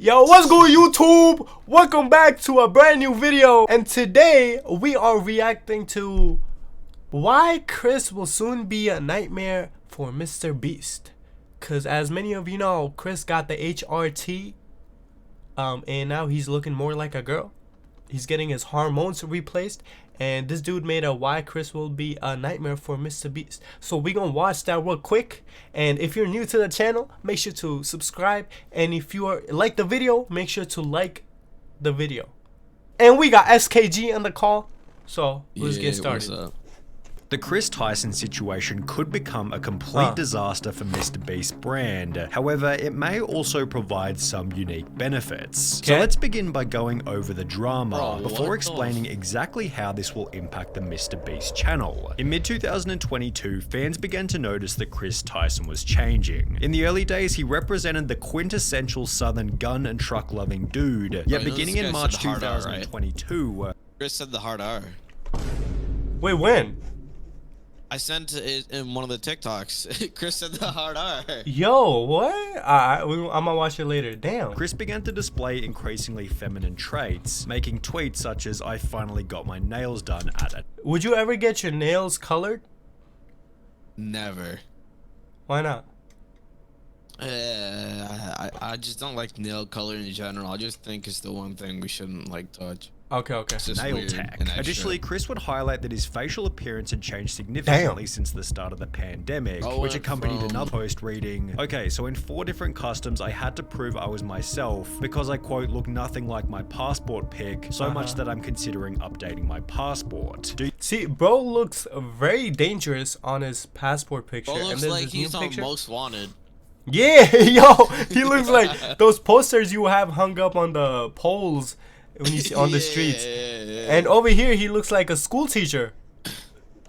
Yo, what's good, YouTube? Welcome back to a brand new video, and today we are reacting to why Chris will soon be a nightmare for Mr. Beast. Cause as many of you know, Chris got the HRT, and now he's looking more like a girl. He's getting his hormones replaced, and this dude made a why Chris will be a nightmare for Mr. Beast. So we gonna watch that real quick. And if you're new to the channel, make sure to subscribe. And if you like the video, make sure to like the video. And we got SKG on the call, so let's get started. What's up? The Chris Tyson situation could become a complete disaster for Mr. Beast's brand. However, it may also provide some unique benefits. So let's begin by going over the drama before explaining exactly how this will impact the Mr. Beast channel. In mid-2022, fans began to notice that Chris Tyson was changing. In the early days, he represented the quintessential southern gun and truck loving dude. Yet beginning in March 2022... Chris said the hard R. Wait, when? I sent it in one of the TikToks. Chris said the hard R. Yo, what? I'm gonna watch it later. Damn. Chris began to display increasingly feminine traits, making tweets such as, "I finally got my nails done at it." Would you ever get your nails colored? Never. Why not? I just don't like nail color in general. I just think it's the one thing we shouldn't like touch. Okay. Nail tech. Additionally, Chris would highlight that his facial appearance had changed significantly since the start of the pandemic, which accompanied another post reading, "Okay, so in 4 different customs, I had to prove I was myself because I, quote, look nothing like my passport pic, so much that I'm considering updating my passport." See, bro looks very dangerous on his passport picture. Bro looks and like his he's new on picture. Most Wanted. Yeah, yo, he looks like those posters you have hung up on the poles when you see on the streets. And over here, he looks like a school teacher,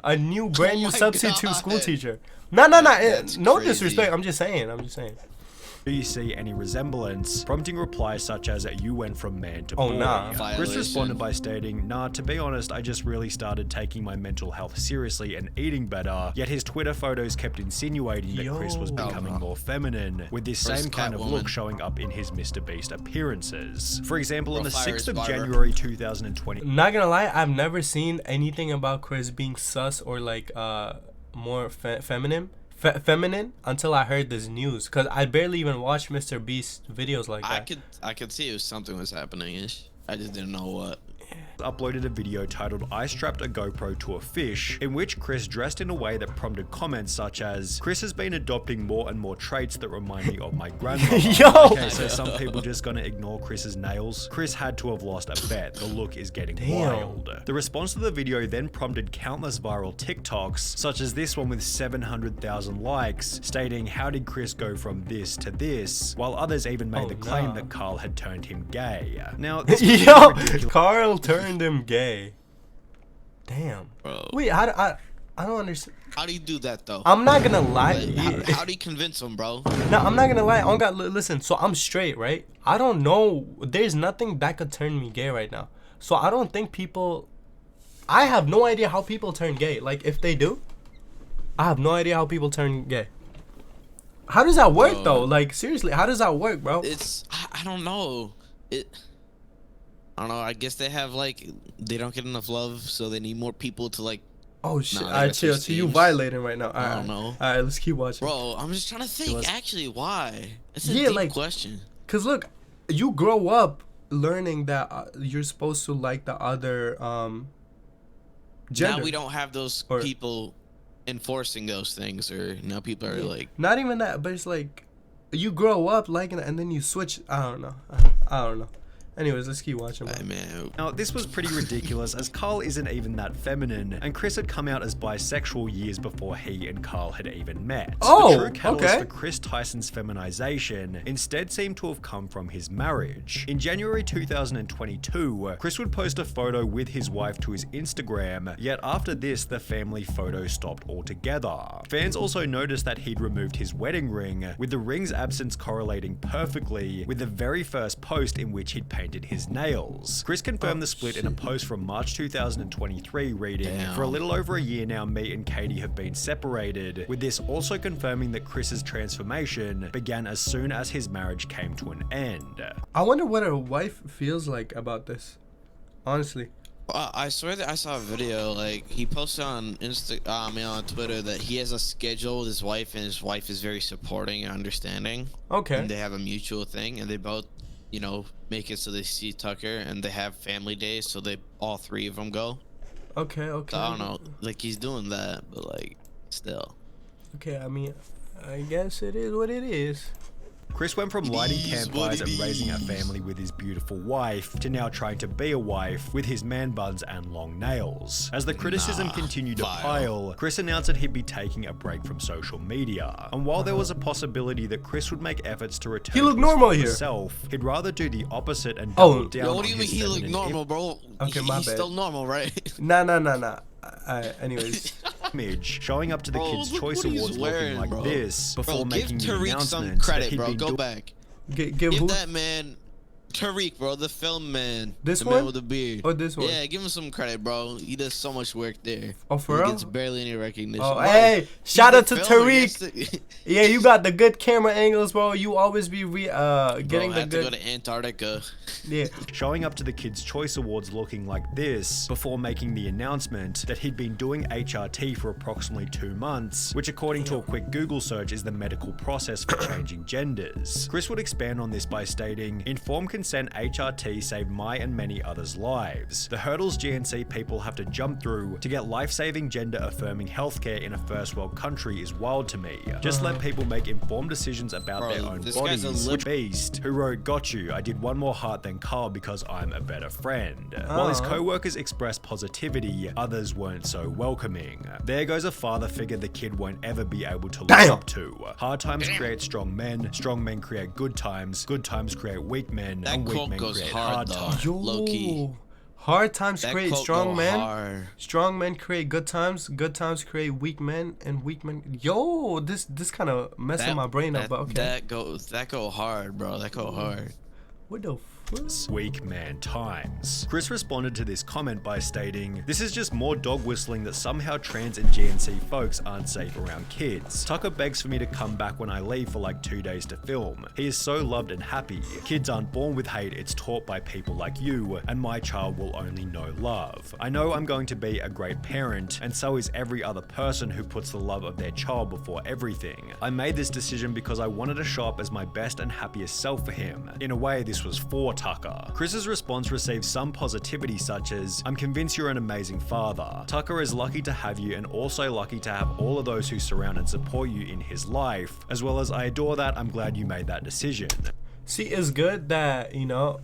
a new, brand new substitute school teacher. No, no disrespect. I'm just saying. Do you see any resemblance? Prompting replies such as, "You went from man to boy." Nah. Chris responded by stating, "Nah, to be honest, I just really started taking my mental health seriously and eating better." Yet his Twitter photos kept insinuating that Chris was becoming more feminine, with this same kind of look showing up in his Mr. Beast appearances. For example, on the 6th of January 2020. Not gonna lie, I've never seen anything about Chris being sus or like more feminine until I heard this news, because I barely even watch Mr. Beast videos like that. I could see if something was happening-ish. I just didn't know what. Uploaded a video titled "I strapped a GoPro to a fish," in which Chris dressed in a way that prompted comments such as, "Chris has been adopting more and more traits that remind me of my grandmother." Yo! Okay, so some people just gonna ignore Chris's nails? Chris had to have lost a bet. The look is getting wild. The response to the video then prompted countless viral TikToks, such as this one with 700,000 likes, stating, "How did Chris go from this to this?" While others even made the claim that Carl had turned him gay. Now, this yo, Carl turned him gay. Damn. Bro. Wait, I don't understand. How do you do that though? I'm not gonna lie. How do you convince him, bro? No, I'm not gonna lie. I don't got listen. So I'm straight, right? I don't know. There's nothing that could turn me gay right now. So I don't think people. I have no idea how people turn gay. Like if they do, I have no idea how people turn gay. How does that work though? Like seriously, how does that work, bro? I don't know. I don't know. I guess they have they don't get enough love, so they need more people to like. Oh shit! Alright, chill. So you violating right now? I don't know. All right, let's keep watching. Bro, I'm just trying to think. Actually, why? It's a deep question. Cause look, you grow up learning that you're supposed to like the other gender. Now we don't have those people enforcing those things, or now people are like. Not even that, but it's like you grow up liking it and then you switch. I don't know. Anyways, let's keep watching. Hey, man. Now, this was pretty ridiculous, as Carl isn't even that feminine, and Chris had come out as bisexual years before he and Carl had even met. Oh, the true catalyst for Chris Tyson's feminization instead seemed to have come from his marriage. In January 2022, Chris would post a photo with his wife to his Instagram, yet after this, the family photo stopped altogether. Fans also noticed that he'd removed his wedding ring, with the ring's absence correlating perfectly with the very first post in which he'd painted painted his nails. Chris confirmed the split in a post from March 2023 reading, "For a little over a year now, me and Katie have been separated," with this also confirming that Chris's transformation began as soon as his marriage came to an end. I wonder what a wife feels like about this, honestly. I swear that I saw a video, like, he posted on on Twitter that he has a schedule with his wife, and his wife is very supporting and understanding. Okay. And they have a mutual thing, and they both, you know, make it so they see Tucker, and they have family days, so all three of them go. Okay, okay. So I don't know, like, he's doing that, but, like, still. Okay, I mean, I guess it is what it is. Chris went from lighting campfires and raising a family with his beautiful wife to now trying to be a wife with his man buns and long nails. As the criticism continued to pile, Chris announced that he'd be taking a break from social media. And while there was a possibility that Chris would make efforts to return he looked to his normal former here. self, he'd rather do the opposite and double down Yo, on what do you mean his he looked feminine normal, bro? Okay, my He's bad. still normal, right? Nah. Anyways. image, showing up to the Bro, Kids' look Choice what he's Awards wearing, looking like bro. this before Bro, give making the Tariq announcement some that credit, he'd bro. been Go doing. back. Give Give who? that man, Tariq, bro, the film man. This the one? man with the beard. Or this one? Yeah, give him some credit, bro. He does so much work there. Oh, for He real? gets barely any recognition. Oh, Bro, hey, he's shout the out to filmer. He Tariq. has to- Yeah, you got the good camera angles, bro. You always be getting Bro, I the had to go good. to Antarctica. Yeah. Showing up to the Kids' Choice Awards looking like this before making the announcement that he'd been doing HRT for approximately 2 months, which according to a quick Google search is the medical process for changing genders. Chris would expand on this by stating, "Informed consent HRT saved my and many others' lives. The hurdles GNC people have to jump through to get life-saving gender-affirming healthcare in a first world country is wild to me. Just let people make informed decisions about Bro, their own this guy's a bodies." lib- Beast, who wrote, "Got you, I did one more heart than Carl because I'm a better friend." While his co-workers expressed positivity, others weren't so welcoming. There goes a father figure the kid won't ever be able to look up to. Hard times create strong men create good times create weak men, That and weak quote men goes create hard, hard though. times. Low key. Hard times That create quote strong go men. hard. Strong men create good times create weak men, and weak men. Yo, this kind of messing my brain up, but okay. That go hard, bro. That go hard. What the fuck? Weak man times. Chris responded to this comment by stating, "This is just more dog whistling that somehow trans and GNC folks aren't safe around kids. Tucker begs for me to come back when I leave for like 2 days to film. He is so loved and happy. Kids aren't born with hate, it's taught by people like you, and my child will only know love. I know I'm going to be a great parent, and so is every other person who puts the love of their child before everything. I made this decision because I wanted to show up as my best and happiest self for him. In a way, this was for Tucker." Chris's response received some positivity such as, "I'm convinced you're an amazing father. Tucker is lucky to have you and also lucky to have all of those who surround and support you in his life. As well as I adore that, I'm glad you made that decision." See, it's good that, you know,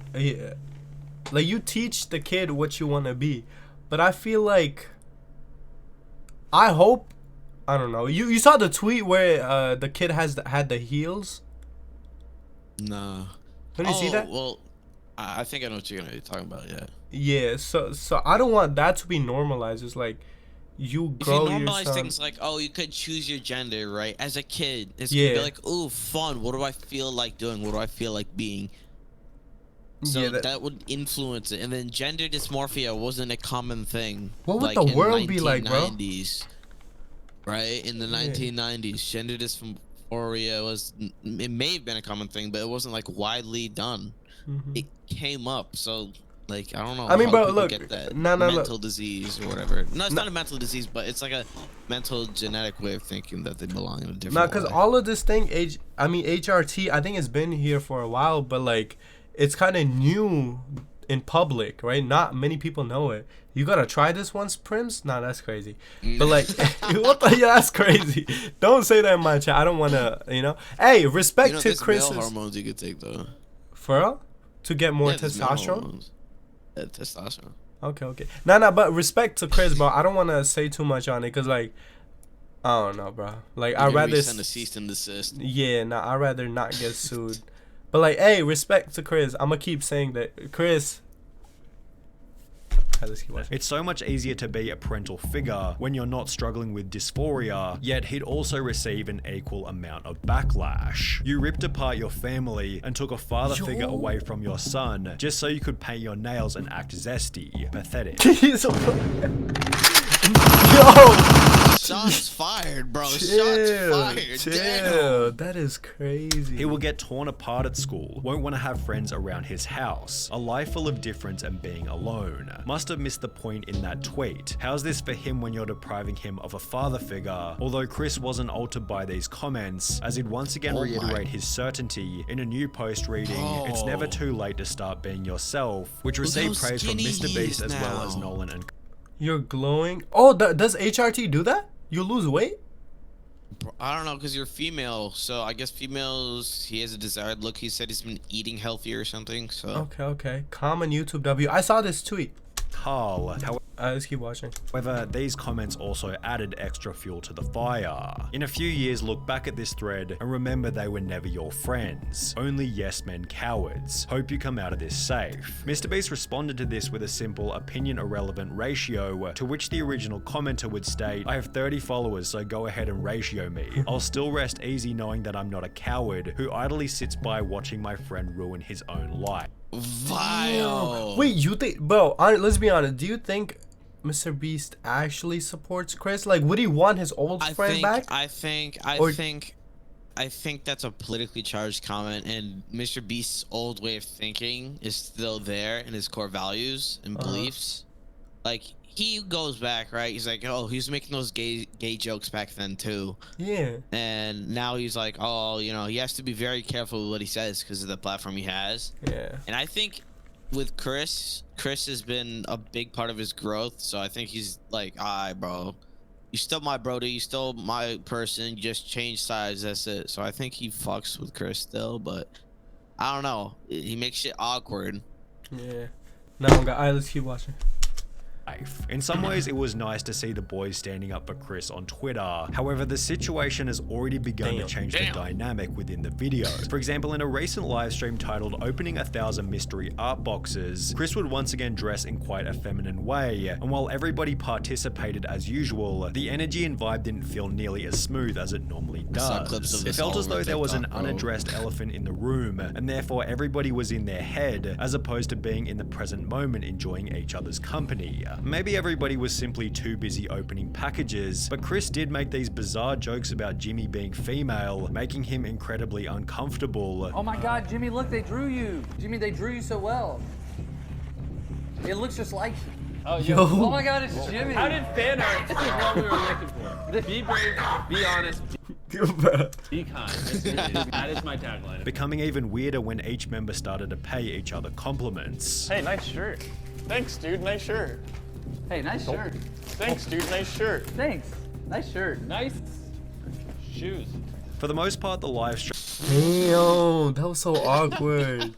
like you teach the kid what you want to be, but I feel like, I hope, I don't know. You saw the tweet where the kid had the heels? Nah. Did you see that? Well, I think I know what you're gonna be talking about. Yeah. Yeah. So I don't want that to be normalized. It's like you If grow you your normalize son. things like, oh, you could choose your gender, right? As a kid, it's Yeah. gonna be like, oh, fun. What do I feel like doing? What do I feel like being? So Yeah, that would influence it. And then gender dysmorphia wasn't a common thing. What would like, the in world be like, bro? 1990s, right? In the 1990s, gender dysphoria was, it may have been a common thing, but it wasn't like widely done. It came up, so like I don't know. I mean, how bro, people look, get that no, mental disease or whatever. No, it's not a mental disease, but it's like a mental genetic way of thinking that they belong in a different. Nah, because way. all of this thing, HRT, I think it's been here for a while, but like it's kind of new in public, right? Not many people know it. You gotta try this once, Primz? Nah, that's crazy. But like, what the? Yeah, that's crazy. Don't say that in my chat. I don't wanna, you know. Hey, respect You know, to there's Chris's. male hormones you could take though. For real? To get more Yeah, there's male testosterone? hormones. Yeah, testosterone. Okay. Nah, but respect to Chris, bro. I don't want to say too much on it, cause like, I don't know, bro. Like, I'd rather send a cease and desist. Yeah, nah, I'd rather not get sued. But like, hey, respect to Chris. I'ma keep saying that, Chris. let's keep watching. It's so much easier to be a parental figure when you're not struggling with dysphoria, yet he'd also receive an equal amount of backlash. You ripped apart your family and took a father figure away from your son just so you could paint your nails and act zesty. Pathetic. Yo! Shots fired, bro. Shots Chill, fired. chill. Damn. That is crazy. He will get torn apart at school, won't want to have friends around his house, a life full of difference and being alone. Must have missed the point in that tweet. How's this for him when you're depriving him of a father figure? Although Chris wasn't altered by these comments, as he'd once again reiterate his certainty in a new post reading, it's never too late to start being yourself, which received praise from Mr. Beast as well as Nolan and You're glowing. Oh, does HRT do that? You lose weight? I don't know, because you're female, so I guess females, he has a desired look. He said he's been eating healthier or something, so. Okay. Common YouTube W. I saw this tweet. Carl. Let's keep watching. However, these comments also added extra fuel to the fire. In a few years, look back at this thread and remember they were never your friends. Only yes men cowards. Hope you come out of this safe. Mr. Beast responded to this with a simple opinion irrelevant ratio, to which the original commenter would state, I have 30 followers, so go ahead and ratio me. I'll still rest easy knowing that I'm not a coward who idly sits by watching my friend ruin his own life. Vile. Wait, you think, bro, let's be honest, do you think Mr. Beast actually supports Chris? Like, would he want his old friend back? I think that's a politically charged comment, and Mr. Beast's old way of thinking is still there in his core values and beliefs. Like, he goes back, right? He's like, oh, he was making those gay jokes back then too. Yeah. And now he's like, oh, you know, he has to be very careful with what he says because of the platform he has. Yeah. And I think with Chris has been a big part of his growth. So I think he's like, all right, bro, you still my brody, you still my person, you just change sides, that's it. So I think he fucks with Chris still, but I don't know. He makes shit awkward. Yeah. No, alright, let's keep watching. In some ways, it was nice to see the boys standing up for Chris on Twitter. However, the situation has already begun to change the dynamic within the video. For example, in a recent live stream titled Opening 1,000 Mystery Art Boxes, Chris would once again dress in quite a feminine way, and while everybody participated as usual, the energy and vibe didn't feel nearly as smooth as it normally does. It felt as though there was an unaddressed elephant in the room, and therefore everybody was in their head, as opposed to being in the present moment enjoying each other's company. Maybe everybody was simply too busy opening packages, but Chris did make these bizarre jokes about Jimmy being female, making him incredibly uncomfortable. Oh my god, Jimmy, look, they drew you. Jimmy, they drew you so well. It looks just like you. Oh, Yo. Oh my god, it's Jimmy. How did fan art is what we were looking for? Be brave, be honest, be kind. That is my tagline. Becoming even weirder when each member started to pay each other compliments. Hey, nice shirt. Thanks, dude. Nice shirt. Hey, nice shirt. Thanks, dude. Nice shirt. Thanks. Nice shirt. Nice shoes. For the most part, the live stream Damn, that was so awkward.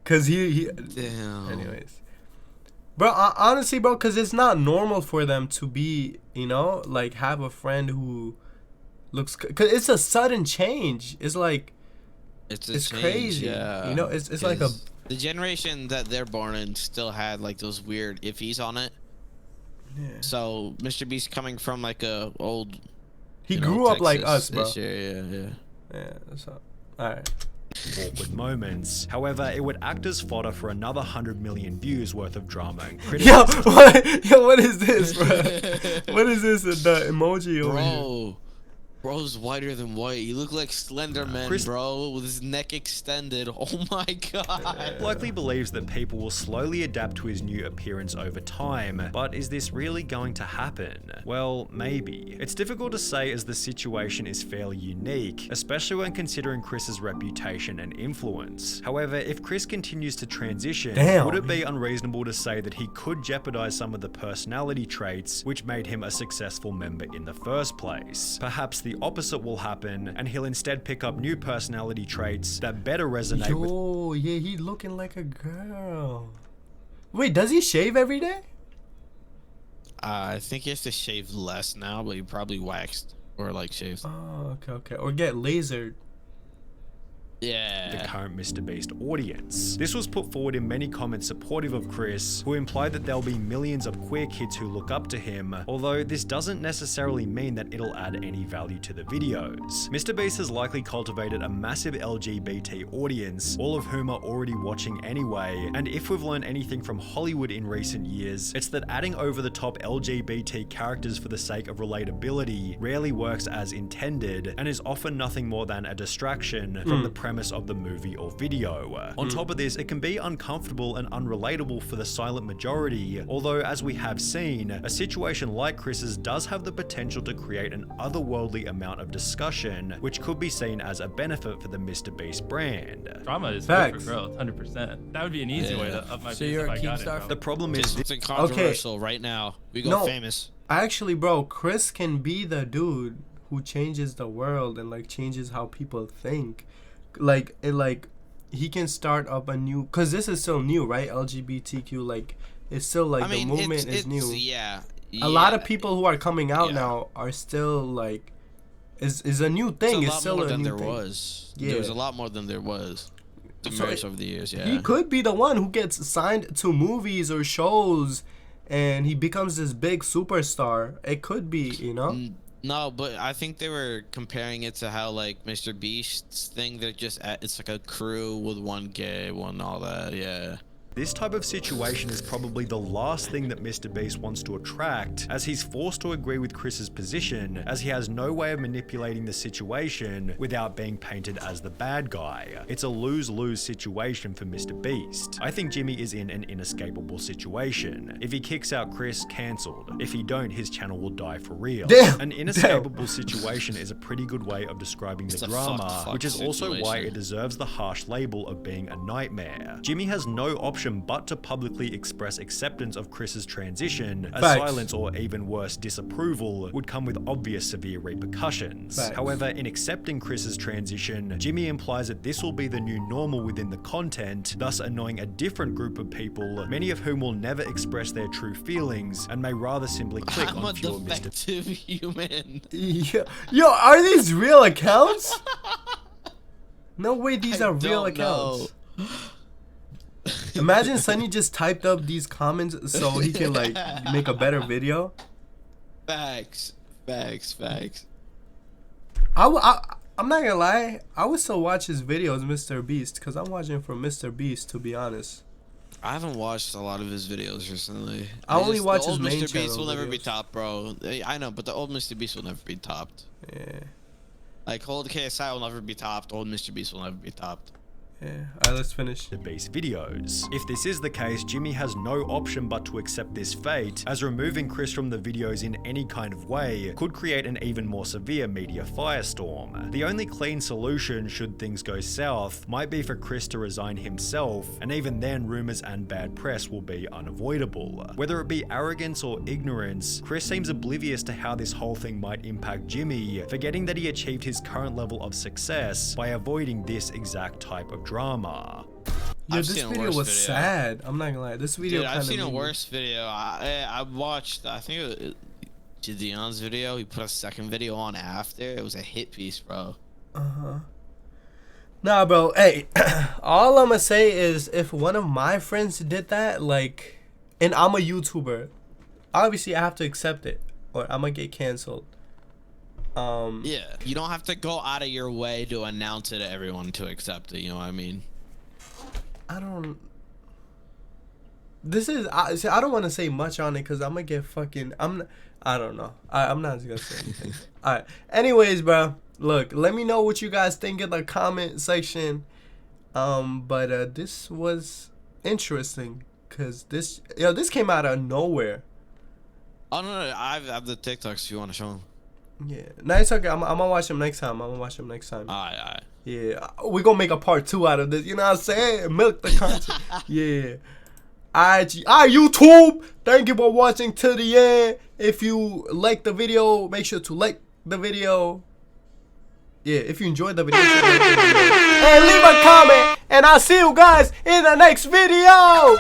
Cause he Damn. anyways. Bro, honestly, bro, cause it's not normal for them to be, you know, like have a friend who looks, cause it's a sudden change. It's like, It's change, crazy. Yeah. You know, it's like a. The generation that they're born in still had like those weird iffies on it. Yeah. So Mr. Beast coming from like a old. He grew up like us, Texas bro. Yeah. Yeah. So, all right. awkward moments. However, it would act as fodder for another 100 million views worth of drama and Yo, criticism. what is this, bro? What is this? The emoji over here. Bro's whiter than white. You look like Slender Man, bro, with his neck extended. Oh my god. Likely believes that people will slowly adapt to his new appearance over time, but is this really going to happen? Well, maybe. It's difficult to say as the situation is fairly unique, especially when considering Chris's reputation and influence. However, if Chris continues to transition, would it be unreasonable to say that he could jeopardize some of the personality traits which made him a successful member in the first place? Perhaps the opposite will happen, and he'll instead pick up new personality traits that better resonate with. Yo, yeah, he looking like a girl. Wait, does he shave every day? I think he has to shave less now, but he probably waxed or like shaved. Oh, okay. Or get lasered. the current Mr. Beast audience. This was put forward in many comments supportive of Chris, who implied that there'll be millions of queer kids who look up to him, although this doesn't necessarily mean that it'll add any value to the videos. Mr. Beast has likely cultivated a massive LGBT audience, all of whom are already watching anyway, and if we've learned anything from Hollywood in recent years, it's that adding over-the-top LGBT characters for the sake of relatability rarely works as intended, and is often nothing more than a distraction from the premise of the movie or video. On top of this, it can be uncomfortable and unrelatable for the silent majority, although as we have seen, a situation like Chris's does have the potential to create an otherworldly amount of discussion, which could be seen as a benefit for the Mr. Beast brand. Drama is good for growth, 100%. That would be an easy way to up my So base you're if a I got it, Keemstar? bro. The problem is Something controversial right now. We go famous. Actually, bro, Chris can be the dude who changes the world and like changes how people think. Like he can start up a new, cause this is still new, right? LGBTQ, like it's still like the movement is new. Yeah. A lot of people who are coming out now are still like, is a new thing. It's still a new thing. There was a lot more than there was. Over the years, He could be the one who gets signed to movies or shows, and he becomes this big superstar. It could be, you know. No, but I think they were comparing it to how like Mr. Beast's thing. They're just it's like a crew with one gay, one all that. Yeah. this type of situation is probably the last thing that Mr. Beast wants to attract, as he's forced to agree with Chris's position, as he has no way of manipulating the situation without being painted as the bad guy. It's a lose-lose situation for Mr. Beast. I think Jimmy is in an inescapable situation. If he kicks out Chris, cancelled. If he don't, his channel will die for real. Damn. An inescapable situation is a pretty good way of describing the drama, which is also why it deserves the harsh label of being a nightmare. Jimmy has no option but to publicly express acceptance of Chris's transition, as silence or even worse, disapproval would come with obvious severe repercussions. However, in accepting Chris's transition, Jimmy implies that this will be the new normal within the content, thus annoying a different group of people, many of whom will never express their true feelings and may rather simply click I'm on a pure defective human. Yo, are these real accounts? No way, these are real accounts. Imagine Sunny just typed up these comments so he can like make a better video. Facts. I'm not gonna lie, I would still watch his videos, Mr. Beast, because I'm watching for Mr. Beast, to be honest. I haven't watched a lot of his videos recently. I only watch his main Mr. Beast will channel never be videos. topped, bro. I know, but the old Mr. Beast will never be topped. Yeah. Like, old KSI will never be topped. Old Mr. Beast will never be topped. Yeah. Alright, let's finish. The Beast videos. If this is the case, Jimmy has no option but to accept this fate, as removing Chris from the videos in any kind of way could create an even more severe media firestorm. The only clean solution, should things go south, might be for Chris to resign himself, and even then rumors and bad press will be unavoidable. Whether it be arrogance or ignorance, Chris seems oblivious to how this whole thing might impact Jimmy, forgetting that he achieved his current level of success by avoiding this exact type of drama. Yo, this video was sad. I'm not gonna lie. This video I've seen a worse video. I watched, I think it was Gideon's video. He put a second video on after. It was a hit piece, bro. Nah, bro. Hey, all I'm gonna say is if one of my friends did that, like, and I'm a YouTuber, obviously I have to accept it or I'm gonna get canceled. Yeah, you don't have to go out of your way to announce it to everyone to accept it, you know what I mean? I don't want to say much on it because I'm gonna get fucking, I don't know. I'm not gonna say anything. Alright, anyways, bro, look, let me know what you guys think in the comment section. But this was interesting because this came out of nowhere. Oh no, I have the TikToks if you want to show them. Yeah, nice. Okay, I'm gonna watch them next time. Alright. Yeah, we're gonna make a part 2 out of this. You know what I'm saying? Milk the content. Yeah. Alright, YouTube. Thank you for watching to the end. If you like the video, make sure to like the video. Yeah, if you enjoyed the video, make sure to like the video. And leave a comment. And I'll see you guys in the next video.